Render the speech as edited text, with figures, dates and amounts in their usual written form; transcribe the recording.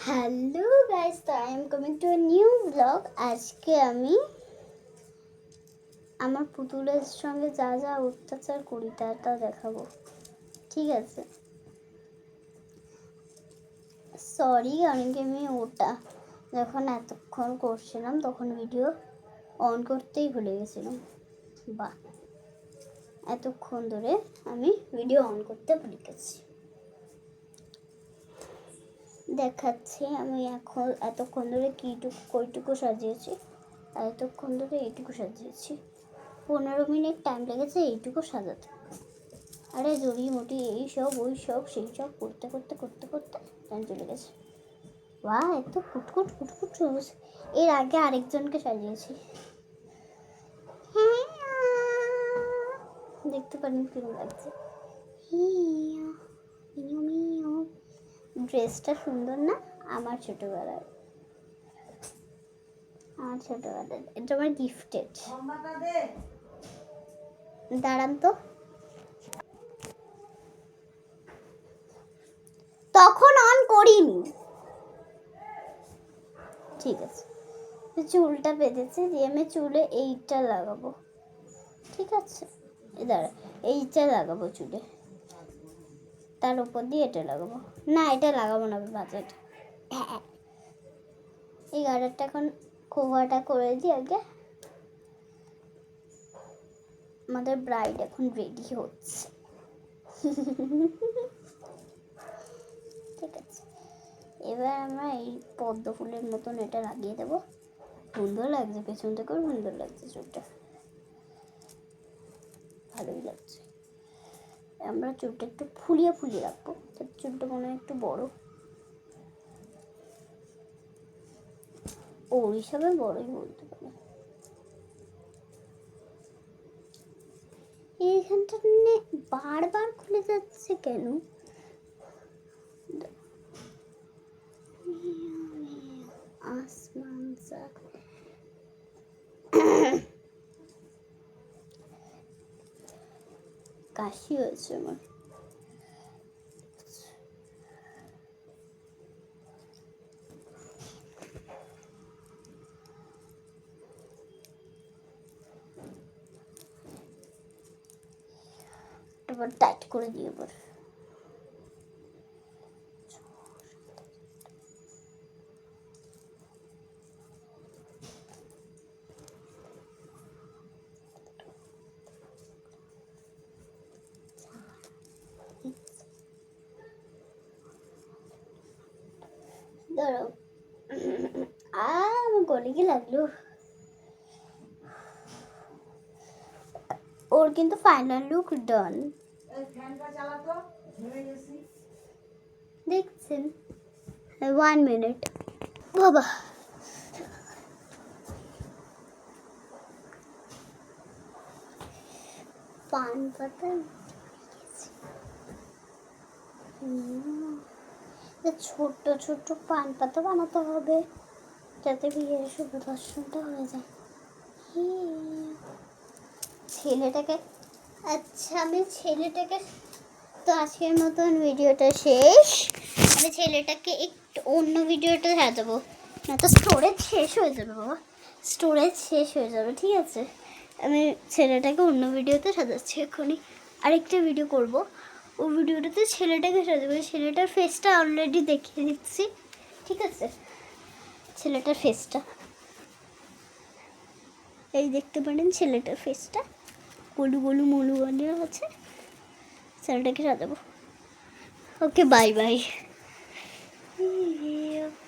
Hello guys, তো I am coming to a new blog. আজকে আমি আমার পুতুলের সঙ্গে যা যা অত্যাচার করি তা দেখাবো, ঠিক আছে? সরি, অনেকে আমি ওটা যখন এতক্ষণ করছিলাম তখন ভিডিও অন করতেই ভুলে গেছিলাম। বাহ, এতক্ষণ ধরে আমি ভিডিও অন করতে ভুলে গেছি। দেখাচ্ছি আমি এখন এতক্ষণ ধরে কইটুকু সাজিয়েছি, আর এতক্ষণ ধরে এইটুকু সাজিয়েছি। 15 মিনিট টাইম লেগেছে এইটুকু সাজাতে। আরে জড়ি মুটি এই সব ওই সব সেই সব করতে করতে করতে করতে টাইম চলে গেছে। বাহ, এত কুটকুট কুটকুট চলছে। এর আগে আরেকজনকে সাজিয়েছি, হ্যাঁ দেখতে পারেন কিরকম লাগছে। ড্রেসটা সুন্দর না? আমার ছোটবেলার, এটা আমার গিফটেড। দাঁড়ান তো, তখন অন করিনি। ঠিক আছে, চুলটা বেঁধেছে দিয়ে আমি চুলে এইটা লাগাবো, ঠিক আছে? দাঁড়া, এইটা লাগাবো চুলে, তার উপর দিয়ে এটা লাগাবো। না, এটা লাগাবো না, বাজেট। এই গার্ডারটা এখন কোভারটা করে দিই আগে। আমাদের ব্রাইড এখন রেডি হচ্ছে। ঠিক আছে, এবার আমরা এই পদ্ম ফুলের মতন এটা লাগিয়ে দেবো। সুন্দর লাগছে, পেছন থেকেও সুন্দর লাগছে, চুলটা ভালোই লাগছে। আমরা চুলটা একটু ফুলিয়ে ফুলিয়ে রাখবো, তার চুলটা মনে হয় একটু বড়, ওর হিসাবে বড়ই বলতে পারে। এইখানটা বারবার খুলে যাচ্ছে কেন? আসমান সা কাশি হয়েছে আমার। এবার টাইট করে দিয়ে এবার দাঁড়াও। আমার গলে কি লাগলো? ওর কিন্তু ফাইনাল লুক ডান। দেখছেন? 1 মিনিট বাবা। পান পাতা ছোট্ট ছোট্ট পান পাতা বানাতে হবে যাতে বিয়ের শুভ দর্শনটা হয়ে যায়। ছেলেটাকে, আচ্ছা আমি ছেলেটাকে, তো আজকের মতন ভিডিওটা শেষ। আমি ছেলেটাকে একটু অন্য ভিডিওটা সাজাবো, না তো স্টোরেজ শেষ হয়ে যাবে বাবা, স্টোরেজ শেষ হয়ে যাবে। ঠিক আছে, আমি ছেলেটাকে অন্য ভিডিওতে সাজাচ্ছি এক্ষুনি। আরেকটা ভিডিও করব, ও ভিডিওটাতে ছেলেটাকে সাজাবো। ছেলেটার ফেসটা অলরেডি দেখিয়ে দিচ্ছি, ঠিক আছে? ছেলেটার ফেসটা এই দেখতে পারেন, ছেলেটার ফেসটা গোলু গোলু মলু বানিয়ে আছে। ছেলেটাকে সাজাবো। ওকে, বাই বাই।